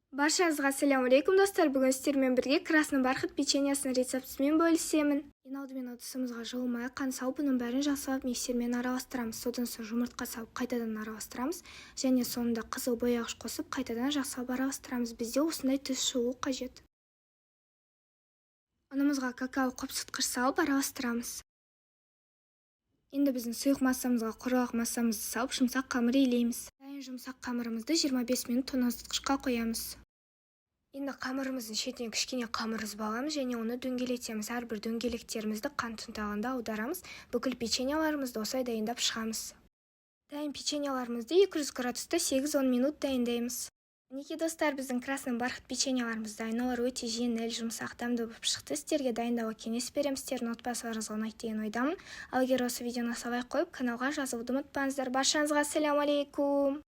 Баршаңызға ассалаумағалейкум достар, бүгін сіздермен бірге красный бархат печеньесінің рецептісімен бөлісемін. Ең алдымен ыдысымызға жылымай қант салып, бұның бәрін жақсылап миксермен араластырамыз. Содан соң жұмыртқа салып қайтадан араластырамыз және соңында қызыл бояғыш қосып қайтадан жақсылап араластырамыз. Бізде осындай түс шығуы қажет. Ұнымызға какао қопсытқыш салып араластырамыз. Енді біздің сұйық массамызға құрғақ массамызды салып жұмсақ қамыр илейміз. Жұмсақ қамырымызды 25 минут тоңазытқышқа қоямыз. Енді қамырымыздың шетінен кішкене қамыр үзіп аламыз және оны дөңгелетеміз. Әрбір дөңгелектерімізді қант ұнтағында аударамыз. Бүкіл печеньеларымызды осылай дайындап шығамыз. Дайын печеньеларымызды 200 градуста 8-10 минут дайындаймыз. Мінекей достар, біздің красный бархат печеньеларымыз дайын. Олар өте жеңіл, жұмсақ, дәмді болып шықты. Сіздерге дайындауға кеңес беремін. Сіздердің отбасыларыңызға ұнайды деген ойдамын. Ал егер осы видеоны салай қойып, каналға жазылуды ұмытпаңыздар. Баршаңызға ассалаумағалейкум.